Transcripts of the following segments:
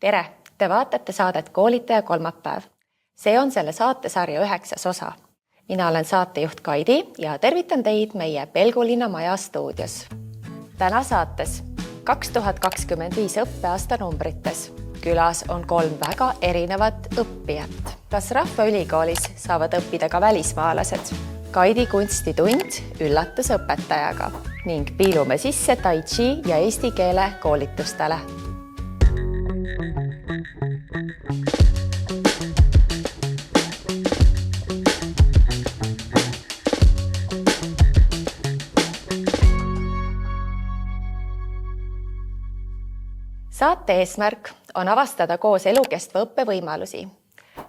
Tere! Te vaatate saadet Koolitaja kolmapäev. See on selle saatesarja 9. osa. Mina olen saatejuht Kaidi ja tervitan teid meie Pelgulinna maja stuudios. Täna saates 2025 õppeaasta numbrites. Külas on 3 väga erinevat õppijat. Kas Rahvaülikoolis saavad õppida ka välismaalased? Kaidi kunstitund üllatus õpetajaga ning piilume sisse tai chi ja eesti keele koolitustele. Saate eesmärk on avastada koos elukestva õppe võimalusi,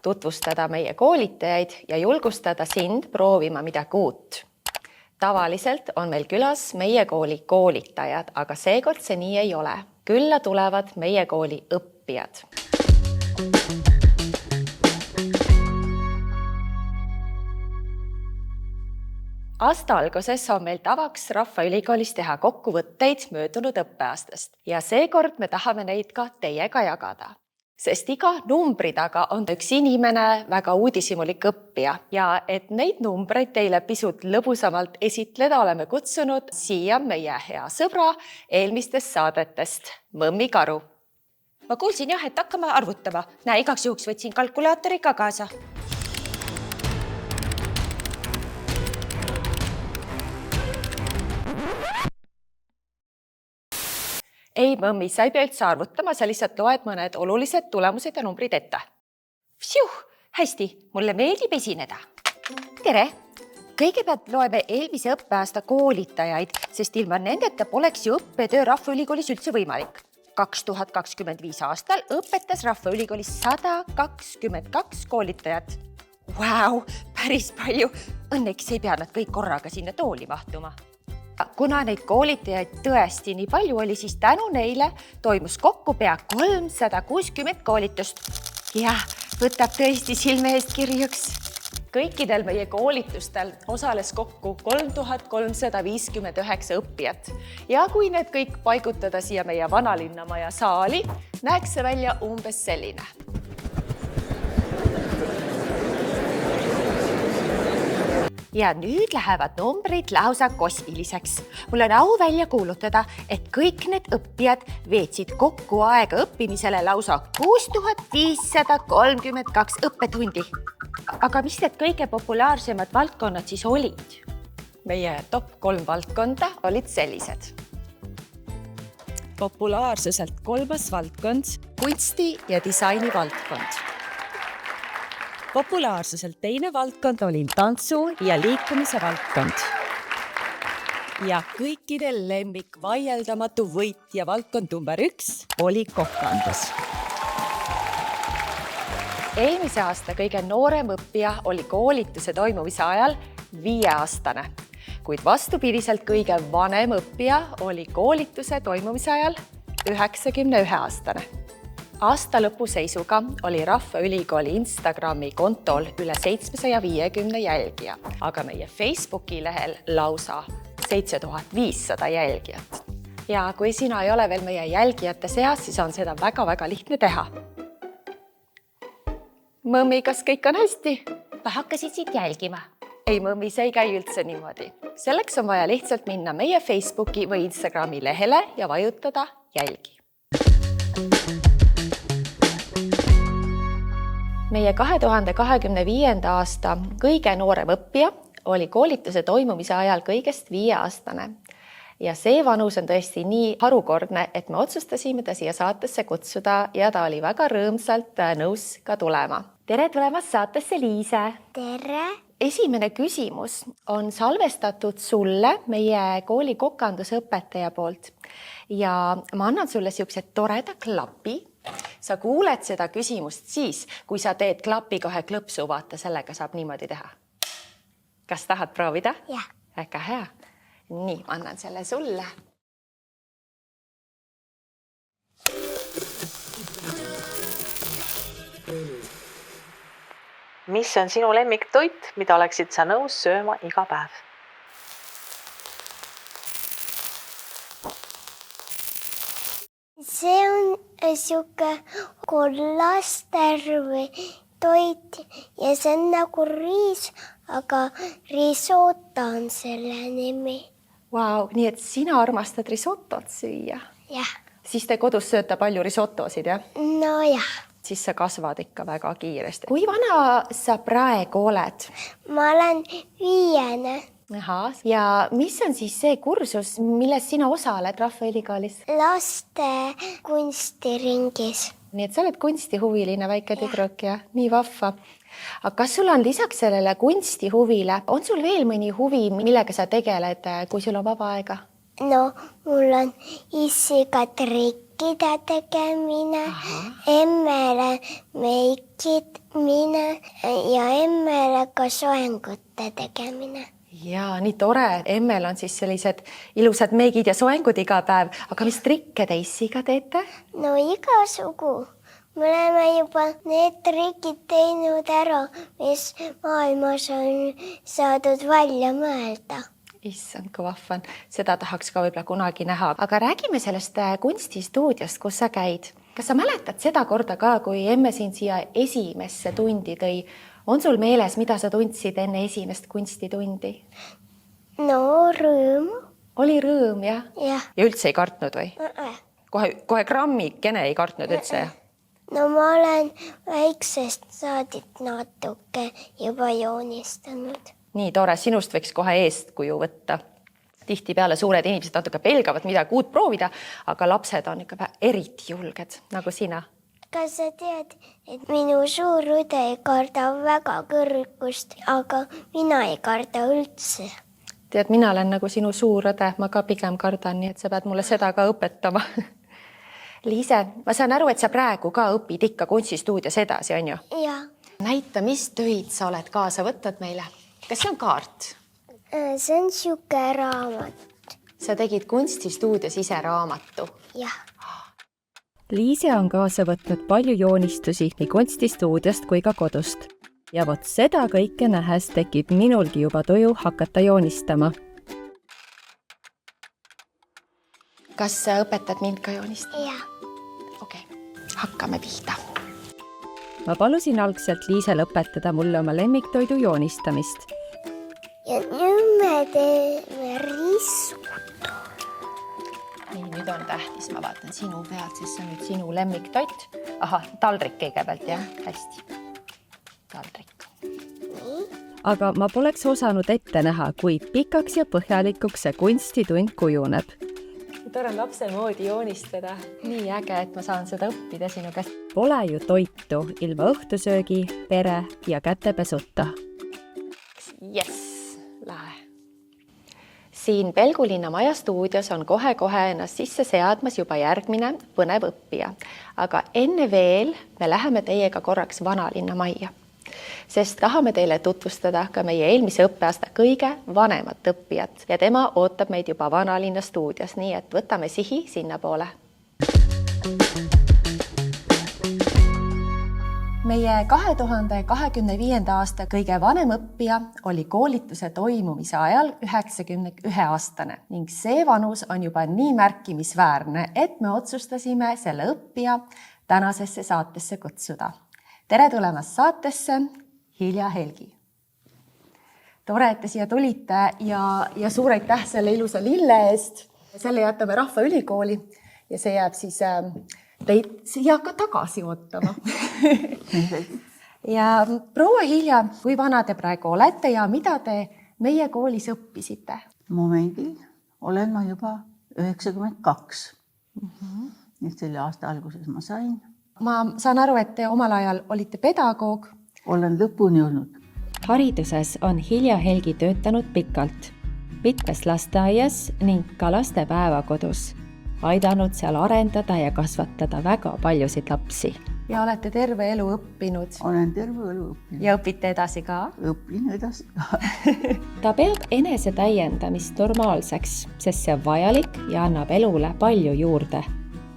tutvustada meie koolitajaid ja julgustada sind proovima midagi uut. Tavaliselt on meil külas meie kooli koolitajad, aga seekord see nii ei ole. Külla tulevad meie kooli õppijad. Aasta alguses on meil tavaks Rahvaülikoolis teha kokkuvõtteid möödunud õppeaastast ja seekord me tahame neid ka teiega jagada. Sest iga numbri taga on üks inimene, väga uudishimulik õppija ja et neid numbreid teile pisut lõbusamalt esitleda, oleme kutsunud siia meie hea sõbra eelmistest saadetest, Mõmmi Karu. Ma kuulsin jah, et hakkame arvutama. Näe, igaks juhuks võtsin kalkulaatori ka kaasa. Ei, Mõmmi, sa ei pea üldse arvutama, sa lihtsalt loed mõned olulised tulemused ja numbrid ette. Hästi, mulle meeldib esineda. Tere! Kõigepealt loeme eelmise õppeaasta koolitajaid, sest ilma nendeta poleks ju õppetöö Rahvaülikoolis üldse võimalik. 2025 aastal õpetas Rahvaülikoolis 122 koolitajat. Vau, päris palju! Õnneks ei pea nad kõik korraga sinna tooli mahtuma. Kuna neid koolitajaid tõesti nii palju oli, siis tänu neile toimus kokku pea 360 koolitust. Jah, võtab tõesti silme eest kirjuks. Kõikidel meie koolitustel osales kokku 3359 õppijat. Ja kui need kõik paigutada siia meie Vanalinnamaja saali, näeks see välja umbes selline. Ja nüüd lähevad numbrid lausa kosmiliseks. Mul on au välja kuulutada, et kõik need õppijad veetsid kokku aega õppimisele lausa 6532 õppetundi. Aga mis need kõige populaarsemad valdkonnad siis olid? Meie top 3 valdkonda olid sellised. Populaarsuselt 3. valdkond, kunsti ja disaini valdkond. Populaarsuselt 2. valdkond oli tantsu ja liikumise valdkond. Ja kõikidel lemmik vaieldamatu võitja valdkond number 1 oli kokandus. Eelmise aasta kõige noorem õppija oli koolituse toimumise ajal 5-aastane, kuid vastupidiselt kõige vanem õppija oli koolituse toimumise ajal 91-aastane. Aasta lõpu seisuga oli Rahvaülikooli Instagrami kontol üle 750 jälgija, aga meie Facebooki lehel lausa 7500 jälgijat. Ja kui sina ei ole veel meie jälgijate seas, siis on seda väga-väga lihtne teha. Mõmmi, kas kõik on hästi? Ma hakkasin siit jälgima. Ei, Mõmmi, see ei käi üldse niimoodi. Selleks on vaja lihtsalt minna meie Facebooki või Instagrami lehele ja vajutada jälgi. Meie 2025. aasta kõige noorem õppija oli koolituse toimumise ajal kõigest 5-aastane. Ja see vanus on tõesti nii harukordne, et me otsustasime ta siia saatesse kutsuda ja ta oli väga rõõmsalt nõus ka tulema. Tere tulemast saatesse, Liise! Tere! Esimene küsimus on salvestatud sulle meie kooli kokandusõpetaja poolt. Ja ma annan sulle siukse toreda klapi. Sa kuuled seda küsimust siis, kui sa teed klapi kohe klõpsu, vaata, sellega saab niimoodi teha. Kas tahad proovida? Jah. Väga hea. Nii, ma annan selle sulle. Mis on sinu lemmiktoit, mida oleksid sa nõus sööma iga päev? See on sihuke kollaster või toit ja see on nagu riis, aga risotto on selle nimi. Vau, nii et sina armastad risottot süüa? Jah. Siis te kodus sööte palju risottosid, jah? No jah. Siis sa kasvad ikka väga kiiresti. Kui vana sa praegu oled? Ma olen 5. Ahah. Ja mis on siis see kursus, milles sina osaled Rahvaülikoolis? Laste kunstiringis. Nii et sa oled kunstihuviline väike tüdruk ja nii vahva. Aga kas sul on lisaks sellele kunstihuvile, on sul veel mõni huvi, millega sa tegeled, kui sul on vaba aega? No, mul on issiga trikkide tegemine, emmele meikimine ja emmele ka soengute tegemine. Jaa, nii tore. Emmel on siis sellised ilusad meigid ja soengud iga päev. Aga mis trikke te issiga teete? No igasugu. Me oleme juba need trikid teinud ära, mis maailmas on saadud välja mõelda. Issand, kui vahvan. Seda tahaks ka võib-olla kunagi näha. Aga räägime sellest kunstistuudiost, kus sa käid. Kas sa mäletad seda korda ka, kui emme siin siia esimesse tundi tõi? On sul meeles, mida sa tundsid enne esimest kunstitundi? No, rõõm. Oli rõõm, jah? Jah. Ja üldse ei kartnud või? Kohe grammikene ei kartnud üldse, jah? No ma olen väiksest saadik natuke juba joonistanud. Nii tore, sinust võiks kohe eestkuju võtta. Tihtipeale suured inimesed natuke pelgavad midagi uut proovida, aga lapsed on ikka eriti julged, nagu sina. Kas sa tead, et minu suur õde ei karda väga kõrgust, aga mina ei karda üldse? Tead, mina olen nagu sinu suur õde, ma ka pigem kardan, nii et sa pead mulle seda ka õpetama. Liise, ma saan aru, et sa praegu ka õpid ikka kunstistuudios edasi, on ju? Jah. Näita, mis töid sa oled kaasa võtnud meile? Kas see on kaart? See on siuke raamat. Sa tegid kunstistuudios ise raamatu? Jah. Liise on kaasa võtnud palju joonistusi nii kunstistuudiost kui ka kodust. Ja vot seda kõike nähes tekib minulgi juba tuju hakata joonistama. Kas sa õpetad mind ka joonistama? Jah. Okei, hakkame pihta. Ma palusin algselt Liisel õpetada mulle oma lemmiktoidu joonistamist. Ja nüüd me teeme risotto. Nii, nüüd on tähtis, ma vaatan sinu pead, siis see on nüüd sinu lemmiktoit. Ahah, taldrik kõigepealt, jah? Hästi. Taldrik. Aga ma poleks osanud ette näha, kui pikaks ja põhjalikuks see kunstitund kujuneb. Tore on lapse moodi joonistada. Nii äge, et ma saan seda õppida sinu käest. Pole ju toitu ilma õhtusöögi, pere ja kätepesuta. Yes, lähe. Siin Pelgulinna maja stuudios on kohe-kohe ennast sisse seadmas juba järgmine põnev õppija. Aga enne veel me läheme teiega korraks Vanalinna majja, sest tahame teile tutvustada ka meie eelmise õppeaasta kõige vanemat õppijat ja tema ootab meid juba Vanalinna stuudios, nii et võtame sihi sinna poole. Meie 2025. aasta kõige vanem õppija oli koolituse toimumise ajal 91-aastane ning see vanus on juba nii märkimisväärne, et me otsustasime selle õppija tänasesse saatesse kutsuda. Tere tulemast saatesse, Hilja Helgi. Tore, et te siia tulite ja suur aitäh selle ilusa lille eest. Selle jätame Rahvaülikooli ja see jääb siis teid siia ka tagasi ootama. Ja proua Hilja, kui vana te praegu olete ja mida te meie koolis õppisite? Momendil olen ma juba 92. Nii selle aasta alguses ma sain. Ma saan aru, et te omal ajal olite pedagoog. Olen lõpuni olnud. Hariduses on Hilja Helgi töötanud pikalt, mitmes lasteaias ning ka lastepäevakodus, aidanud seal arendada ja kasvatada väga paljusid lapsi. Ja olete terve elu õppinud. Olen terve elu õppinud. Ja õpite edasi ka? Õpin edasi ka. Ta peab enese täiendamist normaalseks, sest see on vajalik ja annab elule palju juurde.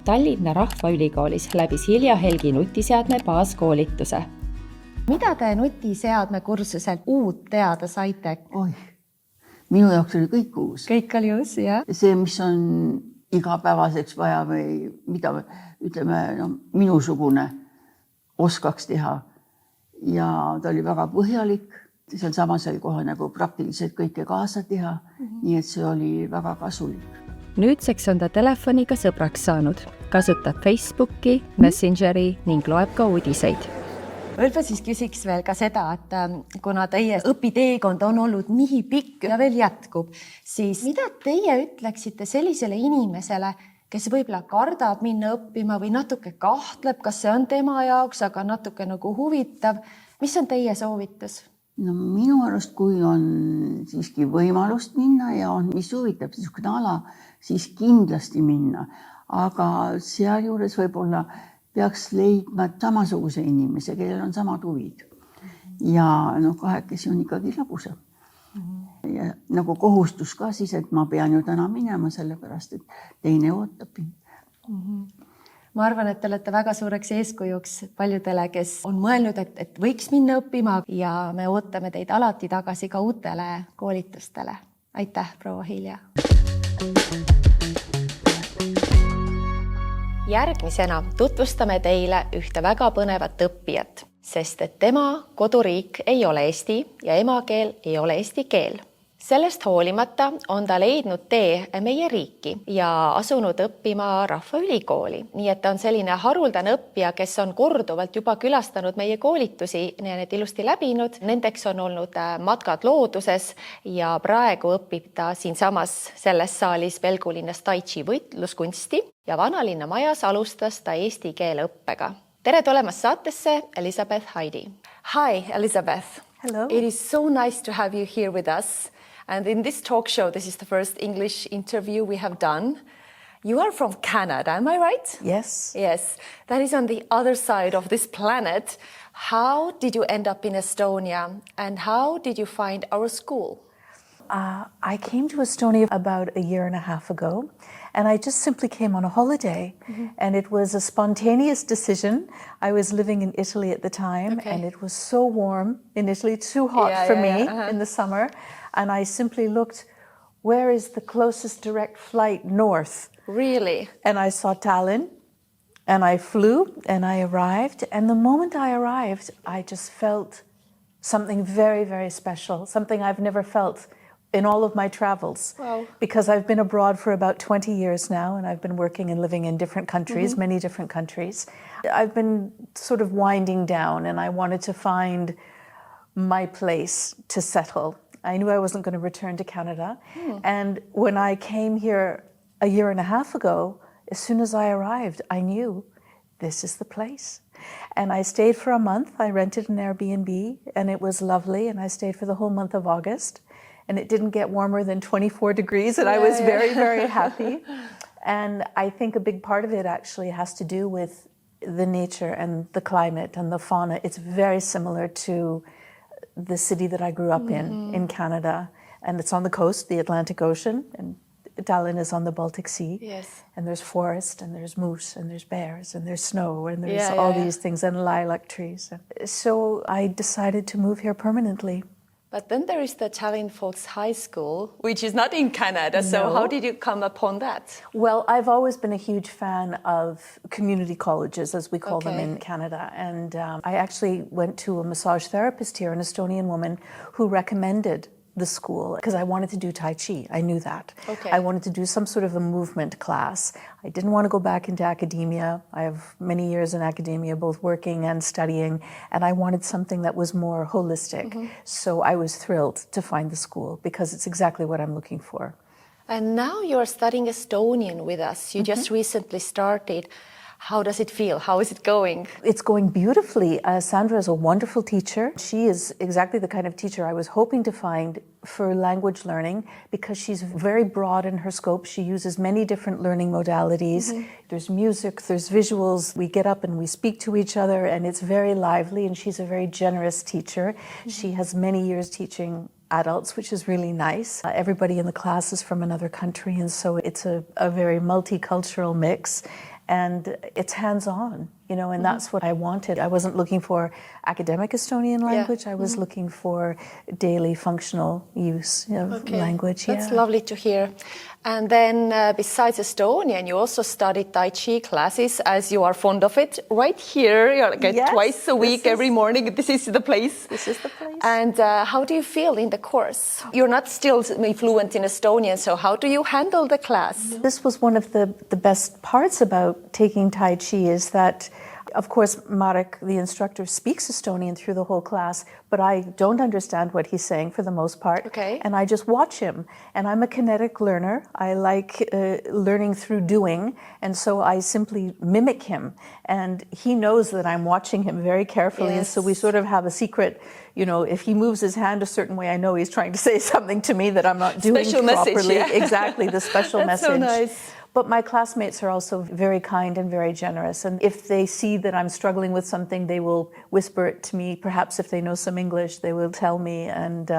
Tallinna Rahvaülikoolis läbis Hilja Helgi nutiseadme baaskoolituse. Mida te nutiseadme kursuselt uut teada saite? Minu jaoks oli kõik uus. Kõik oli uus, jah. See, mis on igapäevaseks vaja või mida ütleme, no, minusugune oskaks teha. Ja ta oli väga põhjalik, sealsamas oli kohe nagu praktiliselt kõike kaasa teha, nii et see oli väga kasulik. Nüüdseks on ta telefoniga sõbraks saanud, kasutab Facebooki, Messengeri ning loeb ka uudiseid. võib-olla siis küsiks veel ka seda, et kuna teie õpiteekond on olnud nii pikk ja veel jätkub, siis mida teie ütleksite sellisele inimesele, kes võib-olla kardab minna õppima või natuke kahtleb, kas see on tema jaoks, aga natuke nagu huvitav. Mis on teie soovitus? No minu arust, kui on siiski võimalust minna ja on, mis huvitab niisugune ala, siis kindlasti minna. Aga sealjuures võib-olla peaks leidma samasuguse inimese, kellel on samad huvid. Ja kahekesi on ikkagi lõbusam. Ja nagu kohustus ka siis, et ma pean ju täna minema sellepärast, et teine ootab mind. Ma arvan, et te olete väga suureks eeskujuks paljudele, kes on mõelnud, et võiks minna õppima ja me ootame teid alati tagasi ka uutele koolitustele. Aitäh, proua Hilja! Järgmisena tutvustame teile ühte väga põnevat õppijat, sest et tema koduriik ei ole Eesti ja emakeel ei ole eesti keel. Sellest hoolimata on ta leidnud tee meie riiki ja asunud õppima Rahvaülikooli. Nii et ta on selline haruldane õppija, kes on korduvalt juba külastanud meie koolitusi ja need ilusti läbinud. Nendeks on olnud matkad looduses ja praegu õpib ta siinsamas selles saalis Pelgulinnas tai chi võitluskunsti ja Vanalinna majas alustas ta eesti keele õppega. Tere tulemast saatesse, Elizabeth Heidi. Hi, Elizabeth. Hello. It is so nice to have you here with us. And in this talk show, this is the first English interview we have done. You are from Canada, am I right? Yes. Yes. That is on the other side of this planet. How did you end up in Estonia and how did you find our school? I came to Estonia about a year and a half ago, and I just simply came on a holiday. And it was a spontaneous decision. I was living in Italy at the time, and it was so warm in Italy, too hot for me in the summer. And I simply looked, where is the closest direct flight north? Really? And I saw Tallinn, and I flew, and I arrived. And the moment I arrived, I just felt something very, very special, something I've never felt in all of my travels. Wow. Because I've been abroad for about 20 years now, and I've been working and living in different countries, many different countries. I've been sort of winding down, and I wanted to find my place to settle. I knew I wasn't going to return to Canada. And when I came here a year and a half ago, as soon as I arrived, I knew this is the place. And I stayed for a month. I rented an Airbnb, and it was lovely. And I stayed for the whole month of August. And it didn't get warmer than 24 degrees, and I was very, very happy. And I think a big part of it actually has to do with the nature and the climate and the fauna. It's very similar to the city that I grew up in Canada. And it's on the coast, the Atlantic Ocean, and Tallinn is on the Baltic Sea. Yes. And there's forest, and there's moose, and there's bears, and there's snow, and there's all these things, and lilac trees. So I decided to move here permanently. But then there is the Tallinn Falls High School, which is not in Canada. So how did you come upon that? Well, I've always been a huge fan of community colleges, as we call them in Canada. And I actually went to a massage therapist here, an Estonian woman, who recommended the school because I wanted to do Tai Chi. I knew that. I wanted to do some sort of a movement class. I didn't want to go back into academia. I have many years in academia, both working and studying, and I wanted something that was more holistic. So I was thrilled to find the school because it's exactly what I'm looking for. And now you're studying Estonian with us. You just recently started. How does it feel? How is it going? It's going beautifully. Sandra is a wonderful teacher. She is exactly the kind of teacher I was hoping to find for language learning because she's very broad in her scope. She uses many different learning modalities. There's music, there's visuals. We get up and we speak to each other, and it's very lively, and she's a very generous teacher. She has many years teaching adults, which is really nice. Everybody in the class is from another country, and so it's a very multicultural mix. And it's hands-on. you know, and that's what I wanted. I wasn't looking for academic Estonian language. I was looking for daily functional use of language. That's lovely to hear. And then besides Estonian, you also studied Tai Chi classes, as you are fond of it. Right here, you're like twice a week, every morning. This is the place. This is the place. And how do you feel in the course? You're not still fluent in Estonian, so how do you handle the class? This was one of the best parts about taking Tai Chi is that, of course, Marek, the instructor, speaks Estonian through the whole class, but I don't understand what he's saying for the most part. Okay. And I just watch him. And I'm a kinetic learner. I like learning through doing. And so I simply mimic him. And he knows that I'm watching him very carefully. Yes. And so we sort of have a secret, you know, if he moves his hand a certain way, I know he's trying to say something to me that I'm not doing Special properly. message, yeah. Exactly, the special That's message. so nice. But my classmates are also very kind and very generous. And if they see that I'm struggling with something, they will whisper it to me. Perhaps if they know some English, they will tell me. And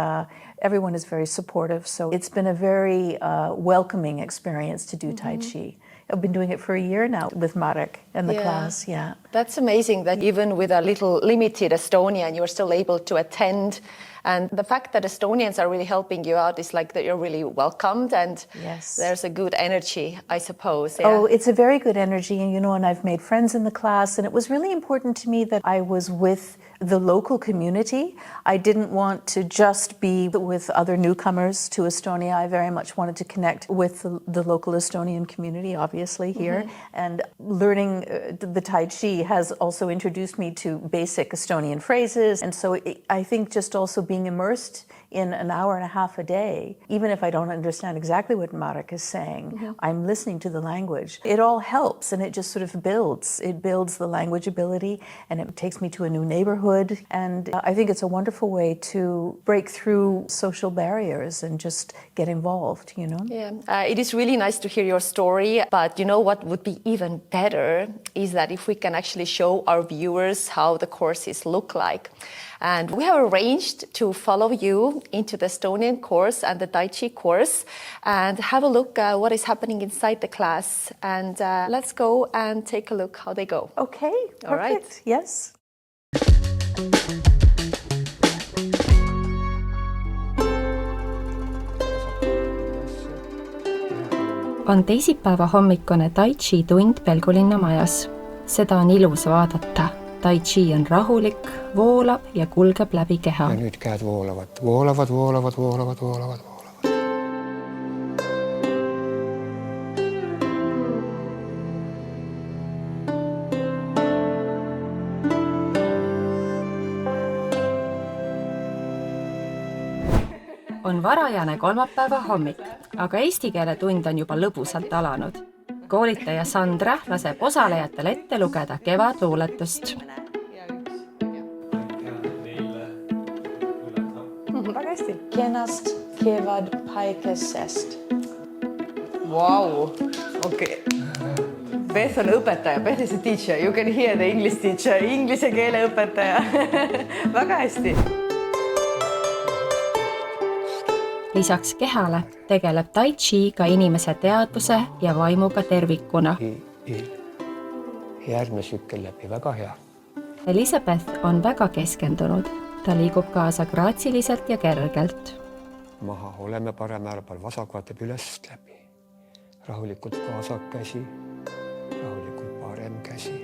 everyone is very supportive. So it's been a very welcoming experience to do Tai Chi. I've been doing it for a year now with Marek and the class, That's amazing that even with a little limited Estonian, you're still able to attend. And the fact that Estonians are really helping you out is like that you're really welcomed and there's a good energy, I suppose. Yeah? Oh, it's a very good energy. And, you know, and I've made friends in the class. And it was really important to me that I was with the local community. I didn't want to just be with other newcomers to Estonia. I very much wanted to connect with the local Estonian community, obviously, here. And learning the Tai Chi has also introduced me to basic Estonian phrases. And so I think just also being immersed in an hour and a half a day, even if I don't understand exactly what Marek is saying, I'm listening to the language. It all helps and it just sort of builds. It builds the language ability and it takes me to a new neighborhood. And I think it's a wonderful way to break through social barriers and just get involved, you know? Yeah, it is really nice to hear your story, but you know what would be even better is that if we can actually show our viewers how the courses look like. And we have arranged to follow you into the Estonian course and the Tai Chi course and have a look at what is happening inside the class. And let's go and take a look how they go. Okay, perfect. All right. Yes. On teisipäeva hommikune Tai Chi tund Pelgulinna majas. Seda on ilus vaadata. Tai Chi on rahulik, voolab ja kulgeb läbi keha. Ja nüüd käed voolavad, voolavad, voolavad, voolavad, voolavad, voolavad. On varajane kolmapäeva hommik, aga eesti keele tund on juba lõbusalt alanud. Koolitaja Sandra laseb osalejatel ette lugeda kevadluuletust. Väga hästi. Kenast kevad päikesest. Wow. Okay. Beth on õpetaja, Beth is a teacher. You can hear the English teacher, inglise keele õpetaja. Väga hästi. Lisaks kehale tegeleb Tai Chi ka inimese teadvuse ja vaimuga tervikuna. Järgmine sükkel läbi, väga hea. Elisabeth on väga keskendunud. Ta liigub kaasa graatsiliselt ja kergelt. Maha, oleme parem äärpal, vasak vaatab ülest läbi. Rahulikult vasak käsi, rahulikult parem käsi.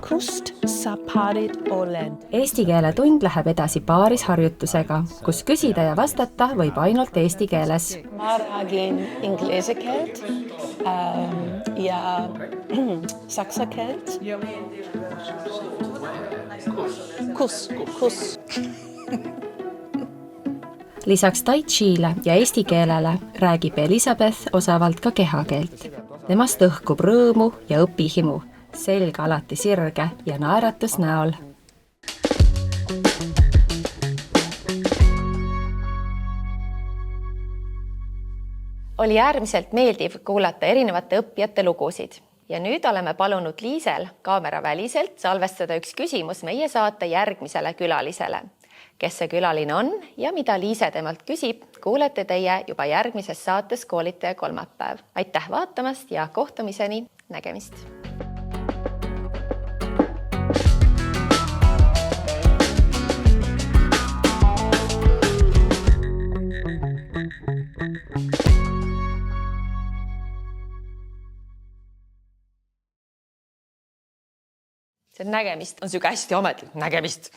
Kust sa paarid oled? Eesti keele tund läheb edasi paarisharjutusega, kus küsida ja vastata võib ainult eesti keeles. Ma räägin inglise keelt ja saksa keelt. Kus. Lisaks Tai Chile ja eesti keelele räägib Elisabeth osavalt ka kehakeelt. Temast õhkub rõõmu ja õpihimu. Selg alati sirge ja naeratus näol. Oli äärmiselt meeldiv kuulata erinevate õppijate lugusid. Ja nüüd oleme palunud Liisel kaamera väliselt salvestada üks küsimus meie saate järgmisele külalisele. Kes see külaline on ja mida Liise temalt küsib, kuulete teie juba järgmises saates Koolitaja kolmapäev. Aitäh vaatamast ja kohtumiseni, nägemist! see nägemist on siuke hästi ametlik nägemist.